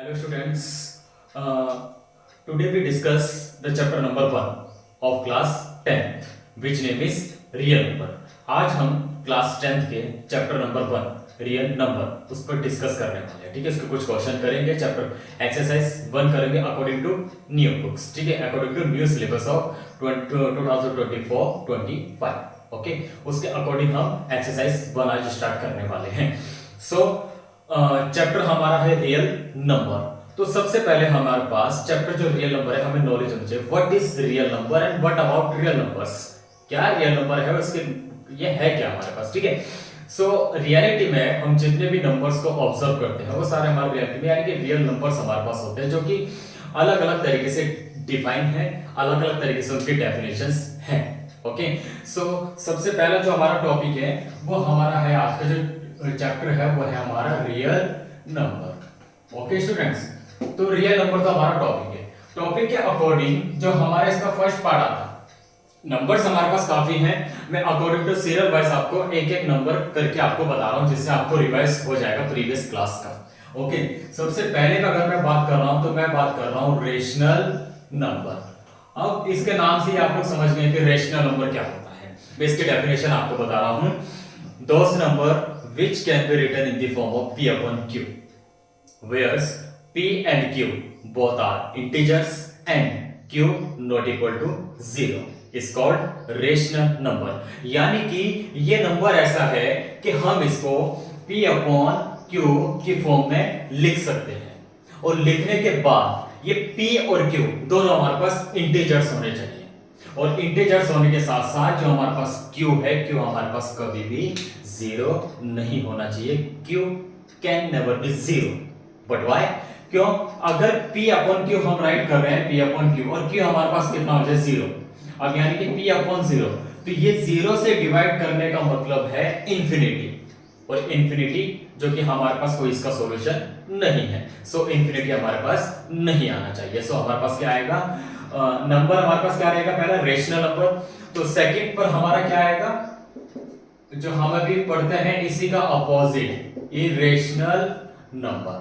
Hello students, today we discuss the chapter number 1 of class 10th which name is real number. आज हम class 10th के chapter number 1 real number उस पर discuss करने वाले हैं. ठीक है, इसके कुछ क्वेश्चन करेंगे. चैप्टर एक्सरसाइज 1 करेंगे अकॉर्डिंग टू न्यू बुक्स. ठीक है, according to new syllabus of 2024-25. Okay, उसके अकॉर्डिंग हम एक्सरसाइज 1 आज स्टार्ट करने वाले हैं. सो चैप्टर हमारा है रियल नंबर. तो सबसे पहले हमारे पास चैप्टर जो रियल नंबर है हमें नॉलेज होनी चाहिए. What is real number and what about real numbers. क्या रियल नंबर है, उसके ये है क्या हमारे पास. ठीक है, सो रियलिटी में हम जितने भी नंबर्स को ऑब्जर्व करते हैं वो सारे हमारे रियलिटी में यानी कि रियल नंबर्स हमारे पास होते हैं जो कि अलग अलग तरीके से डिफाइन है, अलग अलग तरीके से उनकी डेफिनेशंस हैं. ओके, सो सबसे पहला जो हमारा टॉपिक है वो हमारा है आज का जो चैप्टर है वो है हमारा रियल नंबर. ओके स्टूडेंट्स, तो रियल नंबर तो हमारा टॉपिक है. टॉपिक के अकॉर्डिंग जो हमारा इसका फर्स्ट पार्ट आता है, नंबर्स हमारे पास काफी हैं. मैं अकॉर्डिंग टू सीरियल वाइज आपको एक एक नंबर करके आपको बता रहा हूं जिससे आपको रिवाइज हो जाएगा प्रीवियस क्लास का. ओके, सबसे पहले का अगर मैं बात कर रहा हूं तो मैं बात कर रहा हूं रेशनल नंबर. अब इसके नाम से ही आप लोग समझ गए कि रेशनल नंबर क्या होता है. मैं इसकी डेफिनेशन आपको बता रहा हूं. दोस number which can be written in the form of p upon q, whereas p and q both are integers and q not equal to 0 is called rational number. यानी कि ये नंबर ऐसा है कि हम इसको p upon q की form में लिख सकते हैं और लिखने के बाद ये p और q दोनों हमारे पास इंटीजर्स होने चाहिए. और इंटीजर्स होने के साथ साथ जो हमारे पास q है, q हमारे पास कभी भी जीरो नहीं होना चाहिए. q can never be zero. But why? क्यों? अगर p अपॉन q हम राइट कर रहे हैं p अपॉन q और q हमारे पास कितना हो जाए जीरो. अब यानी कि p अपॉन जीरो, तो ये जीरो से डिवाइड करने का मतलब है इंफिनिटी. और इंफिनिटी जो कि हमारे पास कोई इसका सॉल्यूशन नहीं है. सो इंफिनिटी हमारे पास नहीं आना चाहिए. सो हमारे पास क्या आएगा, नंबर हमारे पास क्या रहेगा, पहला रेशनल नंबर. तो सेकंड पर हमारा क्या आएगा, जो हम अभी पढ़ते हैं इसी का अपोजिट इरेशनल नंबर.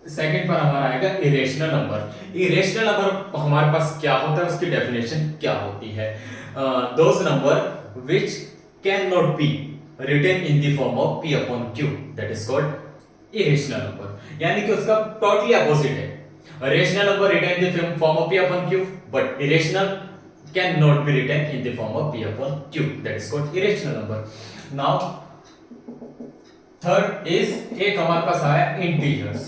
सेकंड पर हमारा आएगा इरेशनल नंबर. इरेशनल नंबर हमारे पास क्या होता है, उसकी डेफिनेशन क्या होती है. Those number which can not be written in the form of p upon q, that is called irrational number. यानी कि उसका टोटली अपोजिट है. Rational number written in the form of p upon q, but irrational cannot be written in the form of p upon q, that is called irrational number. Now third is एक हमारे पास आया integers.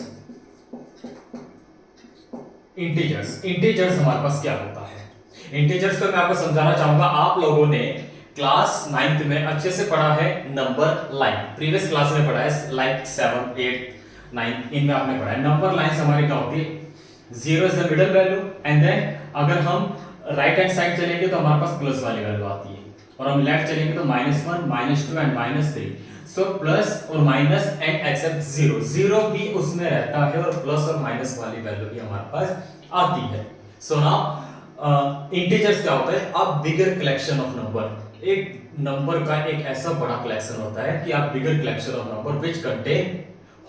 Integers हमारे पास क्या होता है. Integers को मैं आपको समझाना चाहूंगा. आप लोगों ने क्लास 9th में अच्छे से पढ़ा है नंबर लाइन. प्रीवियस क्लास में पढ़ा है लाइक 7, 8, 9 इनमें आपने पढ़ा है. नंबर लाइंस हमारी क्या होती है, 0 is the middle value and then अगर हम राइट हैंड साइड चलेंगे तो हमारे पास प्लस वाली वैल्यू आती है और हम लेफ्ट चलेंगे तो -1, -2 एंड -3. सो प्लस और minus and except zero, zero भी उसमें रहता है और प्लस और माइनस वाली वैल्यू भी हमारे पास आती है. सो नाउ इंटीजर्स क्या होता है, a bigger collection of number. एक नंबर का एक ऐसा बड़ा कलेक्शन होता है कि आप bigger collection of number which contain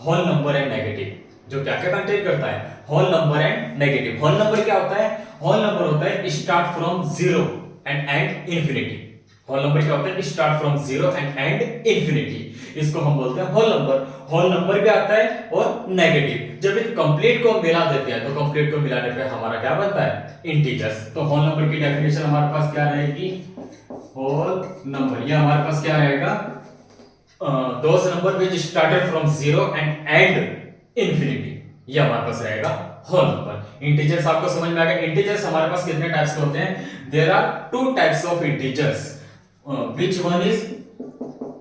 whole number and negative. जो क्या क्या कंटेन करता है, whole number and negative. Whole number क्या होता है, होल नंबर होता है start from zero and and infinity. Whole number क्या होता है, start from zero and and infinity. इसको हम बोलते हैं होल नंबर. होल नंबर भी आता है और नेगेटिव. जब इन कंप्लीट को मिला देते हैं तो कंप्लीट को मिलाने पे हमारा क्या बनता है, इंटीजर्स. तो होल नंबर की डेफिनेशन हमारे पास क्या रहेगी, होल नंबर. ये हमारे पास क्या रहेगा, those number which started from zero and and infinity. ये हमारे पास रहेगा होल नंबर. इंटीजर्स आपको समझ में आ गया. इंटीजर्स हमारे पास कितने टाइप्स के होते हैं, there are two types of integers. Which one is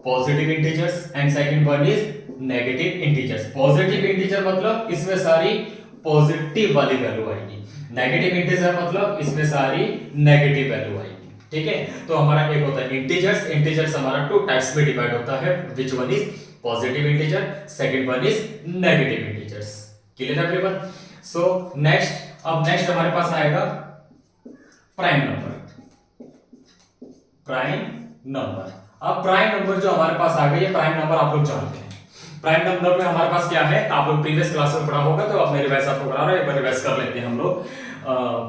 positive integers and second one is negative integers. Positive integer मतलब इसमें सारी पॉजिटिव वाली वैल्यू आएगी. नेगेटिव इंटीजर मतलब इसमें सारी नेगेटिव वैल्यू आएगी. ठीक है, तो हमारा एक होता है इंटीजर्स. इंटीजर्स हमारा टू टाइप्स में डिवाइड होता है. Which one is positive integer, second one is negative integers. Clear everyone? So next, अब नेक्स्ट हमारे पास आएगा प्राइम नंबर. Prime number. अब प्राइम नंबर जो हमारे पास आ गई है, प्राइम नंबर आप लोग जानते हैं. प्राइम नंबर में हमारे पास क्या है, आप लोग प्रीवियस क्लास में पढ़ा होगा, तो अब मेरे वैसा आपको करा रहा हूं, एक बार रिवाइज कर लेते हैं हम लोग।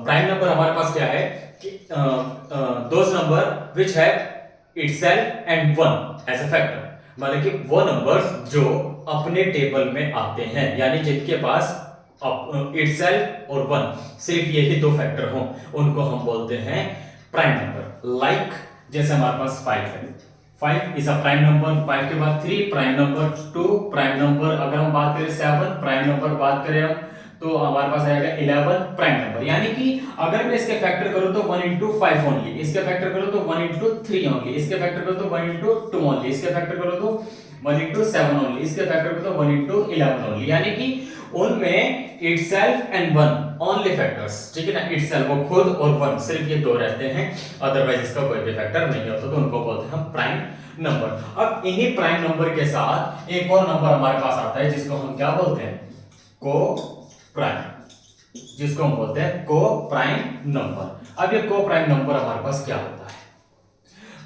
प्राइम नंबर हमारे पास क्या है कि those number which have itself and one as a factor, मतलब कि वो नंबर्स जो अपने टेबल में आते हैं, यानी जिनके पास इटसेल्फ और वन सिर्फ यही दो फैक्टर हों, उनको हम बोलते हैं प्राइम नंबर। लाइक जैसे हमारे पास 5 है, 5 इज अ प्राइम नंबर, 5 के बाद 3 प्राइम नंबर, 2 प्राइम नंबर, अगर हम बात करें 7 प्राइम नंबर बात करें हम, तो हमारे पास आएगा 11 प्राइम नंबर। यानी कि अगर मैं इसके फैक्टर करूं तो 1 into 5 ओनली, इसके फैक्टर करूं तो 1 into 3 ओनली, इसके फैक्टर करूं तो 1 into 2 ओनली, इसके फैक्टर करूं तो 1 into 7 ओनली, इसके फैक्टर करूं तो 1 into 11 ओनली। यानी कि उनमें itself and one only factors, ठीक है ना, इटसेल्फ वो खुद और वन सिर्फ ये दो रहते हैं, अदरवाइज इसका कोई भी फैक्टर नहीं होता, तो उनको बोलते हैं हम प्राइम नंबर। अब इन्हीं प्राइम नंबर के साथ एक और नंबर हमारे पास आता है जिसको हम क्या बोलते हैं, को प्राइम, जिसको हम बोलते हैं को प्राइम नंबर। अब ये को प्राइम नंबर हमारे पास क्या होता है,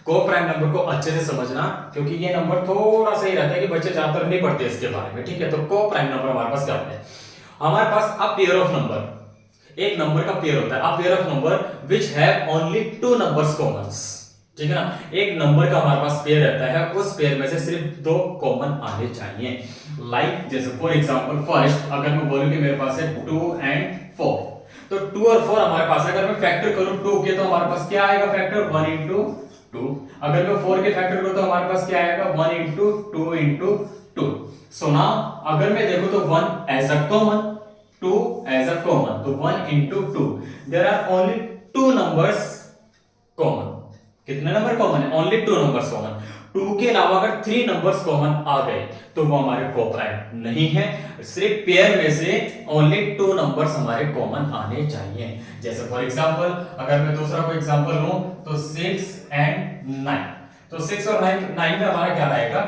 को प्राइम नंबर को अच्छे से समझना, क्योंकि ये नंबर थोड़ा सा ही रहता है कि बच्चे ज्यादातर नहीं पढ़ते इसके बारे में, ठीक है। तो को प्राइम नंबर हमारे पास क्या होता है, हमारे पास अ पेयर ऑफ नंबर, एक नंबर का पेयर होता है, a pair of number which have only 2 numbers Commons, ठीक है ना, एक नंबर का हमारे पास पेयर रहता है, उस पेयर में से सिर्फ 2 कॉमन आने चाहिए। लाइक जैसे फॉर एग्जांपल फर्स्ट अगर मैं बोलूं कि मेरे पास है 2 and 4, तो 2 और 4 हमारे पास, अगर मैं फैक्टर करूं 2 के तो हमारे पास क्या आएगा फैक्टर 1 into 2, अगर मैं 4 के फैक्टर करूं तो हमारे पास क्या आएगा 1 into 2 into 2। सो नाउ अगर मैं देखूं तो 1 as a common, 2 as a common, तो 1 into 2, there are only 2 numbers common. कितने नंबर कॉमन है, ओनली 2 नंबर्स कॉमन। 2 के अलावा अगर 3 नंबर्स कॉमन आ गए तो वो हमारे को प्राइम नहीं है, सिर्फ पेयर में से ओनली 2 नंबर्स हमारे कॉमन आने चाहिए। जैसे फॉर एग्जांपल अगर मैं दूसरा कोई एग्जांपल लूं तो 6 and 9, तो 6 और 9 में हमारा क्या आएगा,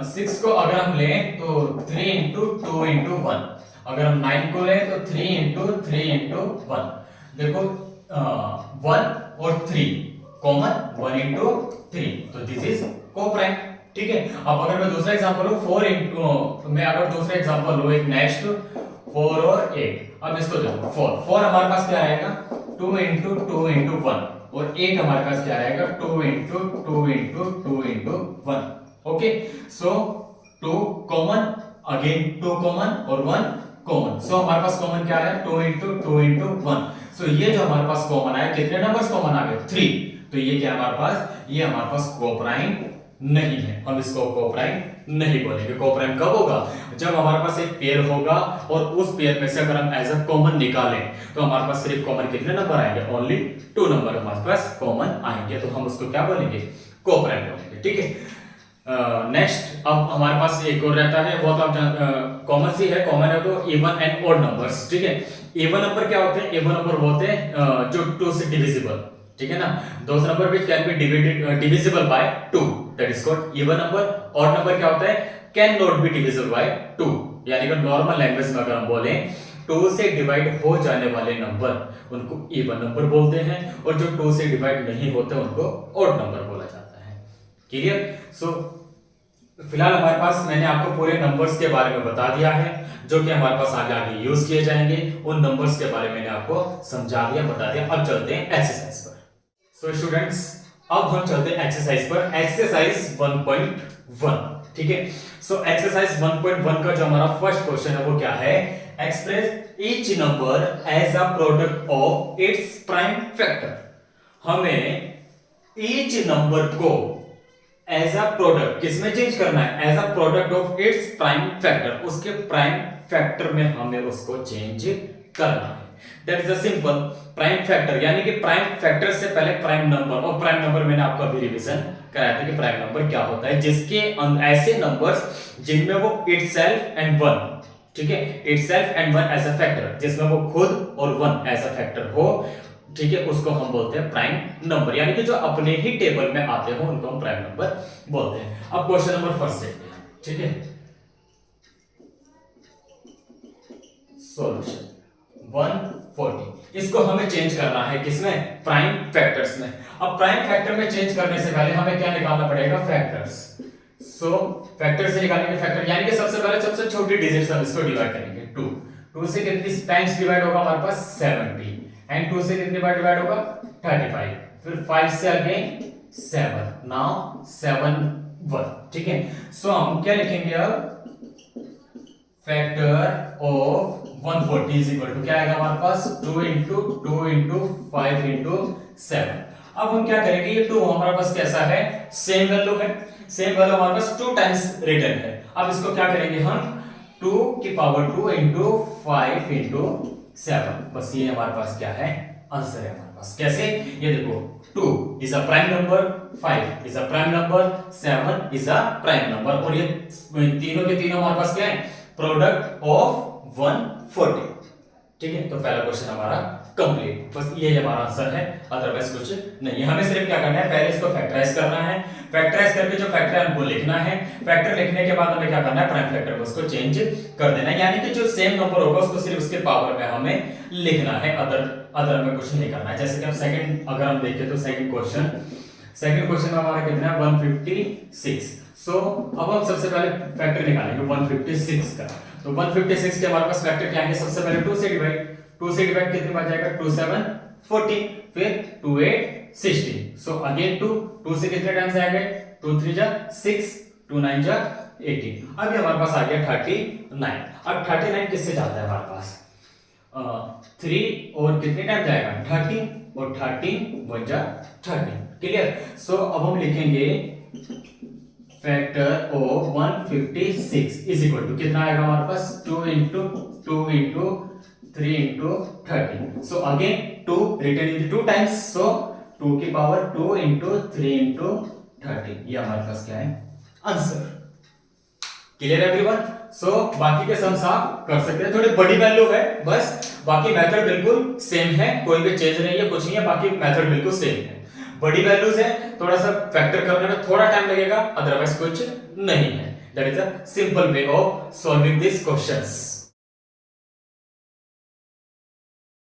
6 को अगर हम लें तो 3 into 2 into 1, अगर हम 9 को लें तो 3 into 3 into 1। देखो 1 और 3 कॉमन, 1 into 3, तो दिस इज को प्राइम, ठीक है। अब अगर मैं दूसरा एग्जांपल लूं 4 into, तो मैं अगर दूसरा एग्जांपल लूं एक नेक्स्ट 4 और 8, अब इसको देखो 4 हमारे पास क्या आएगा 2 into 2 into 1, और 8 हमारे पास क्या आएगा 2 into 2 into 2 into 1। ओके, सो 2 कॉमन, अगेन 2 कॉमन और 1 कॉमन, सो हमारे पास कॉमन क्या है 2 into 2 into 1। सो ये जो हमारे पास कॉमन आया, कितने नंबर्स कॉमन आ गए 3, तो ये क्या हमारे पास, ये हमारे पास को प्राइम नहीं है, हम इसको को प्राइम नहीं बोलेंगे। को प्राइम कब होगा, जब हमारे पास एक पेयर होगा और उस पेयर में से अगर हम एज अ कॉमन निकालें तो हमारे पास सिर्फ कॉमन कितने नंबर आएंगे, ओनली 2 नंबर हमारे पास कॉमन आएंगे, तो हम उसको क्या बोलेंगे, को प्राइम बोलेंगे, ठीक है। नेक्स्ट अब हमारे पास एक और रहता है, वो तो आप कॉमन सी है, कॉमन है तो इवन एंड ऑड नंबर्स, ठीक है। इवन नंबर क्या होते हैं, इवन नंबर होते हैं जो 2 से डिविजिबल, ठीक है ना, those number which can be divisible by 2, that is called even number. Odd number क्या होता है, can not be divisible by 2, यानी कि नॉर्मल लैंग्वेज में अगर हम बोलें 2 से डिवाइड हो जाने वाले नंबर उनको इवन नंबर बोलते हैं, और जो 2 से डिवाइड नहीं होते उनको ऑड नंबर बोला जाता है। क्लियर। सो फिलहाल हमारे पास मैंने आपको पूरे नंबर्स के बारे में बता दिया है, जो कि हमारे पास आगे आगे यूज किए जाएंगे, उन नंबर्स के बारे में मैंने आपको समझा दिया, बता दिया। अब चलते हैं एक्सरसाइज पर। सो स्टूडेंट्स अब हम चलते हैं एक्सरसाइज पर, एक्सरसाइज 1.1, ठीक है। सो एक्सरसाइज 1.1 का जो हमारा फर्स्ट क्वेश्चन है वो क्या है, express each number as a product of its prime factor. हमें ईच नंबर को एज अ प्रोडक्ट किसमें चेंज करना है, as a product of its prime factor, उसके प्राइम फैक्टर में हमें उसको चेंज करना है। That is a simple prime factor, यानी कि प्राइम फैक्टर से पहले प्राइम नंबर, और प्राइम नंबर मैंने आपको अभी रिवीजन कराया था कि प्राइम नंबर क्या होता है, जिसके ऐसे नंबर्स जिनमें वो इटसेल्फ एंड वन, ठीक है, itself and one as a factor, जिसमें वो खुद और वन एज अ फैक्टर हो, ठीक है, उसको हम बोलते हैं प्राइम नंबर, यानी कि जो अपने ही टेबल में आते हो उनको हम प्राइम नंबर बोलते हैं। अब क्वेश्चन नंबर फर्स्ट देखते हैं, ठीक है। सॉल्यूशन 140, इसको हमें चेंज करना है किसमें, प्राइम फैक्टर्स में। अब प्राइम फैक्टर में चेंज करने से पहले हमें क्या निकालना पड़ेगा, फैक्टर्स। सो फैक्टर से निकालेंगे फैक्टर, यानी कि सबसे पहले सबसे छोटी डिजिट सब इसको डिवाइड करेंगे 2। 2 से कितनी टाइम्स डिवाइड होगा हमारे पास 70, एंड 2 से कितनी बार डिवाइड होगा 35, फिर 5 से अगेन 7, नाउ 7 1, ठीक है। सो हम क्या लिखेंगे अब, factor of 140 is equal to क्या आएगा हमारे पास 2 इंटू 2 इंटू 5 इंटू 7। अब हम क्या करेंगे, ये 2 हमारे पास कैसा है, सेम वैल्यू है, सेम वैल्यू हमारे पास 2 टाइम्स रिटर्न है। अब इसको क्या करेंगे हम 2 की पावर 2 इंटू 5 इंटू 7, बस ये हमारे पास क्या है, आंसर है हमारे पास। कैसे, ये देखो 2 is a prime number, 5 is a prime number, 7 is a prime number, और ये तीनों के तीनों हमारे पास क्या है, प्रोडक्ट ऑफ 140, ठीक है। तो पहला क्वेश्चन हमारा कंप्लीट, बस ये हमारा आंसर है, अदरवाइज कुछ नहीं। हमें सिर्फ क्या करना है, पहले इसको फैक्टराइज करना है, फैक्टराइज करके जो फैक्टर है हमको लिखना है, फैक्टर लिखने के बाद हमें क्या करना है, प्राइम फैक्टर को उसको चेंज कर देना है, यानी कि जो सेम नंबर होगा उसको सिर्फ उसके पावर में हमें लिखना है, अदर में कुछ नहीं करना है। जैसे कि हम सेकंड अगर हम देखें तो सेकंड क्वेश्चन में हमारा कितना है 156। सो अब हम सबसे पहले फैक्टर निकालेंगे 156 का। तो 156 के हमारे पास फैक्टर क्या है, सबसे पहले 2 से डिवाइड कितनी बार जाएगा, 2 7 14, फिर 2 8 16। सो अगेन 2 से कितने टाइम्स आएंगे, 2 3 जा 6, 2 9 जा 18। अभी हमारे पास आ गया 39। अब 39 किससे जाता है हमारे पास, 3 और कितने टाइम जाएगा 13, और 13 1 जा 13, क्लियर। सो अब हम लिखेंगे factor of 156 is equal to कितना आएगा हमारे पास, 2 into 2 into 3 into 13। So again 2 return in 2 times, so 2 की पावर 2 इंटू 3 इंटू 13, ये हमारे पास क्या है, आंसर। Clear everyone. सो बाकी के सम्स आप कर सकते हैं, थोड़ी बड़ी वैल्यू है बस, बाकी मेथड बिल्कुल सेम है, कोई भी चेंज नहीं है, कुछ नहीं है, बाकी मेथड बिल्कुल सेम है। बड़ी वैल्यूज है, थोड़ा सा फैक्टर करने में थोड़ा टाइम लगेगा, अदरवाइज कुछ नहीं है। That is a simple way of solving this questions.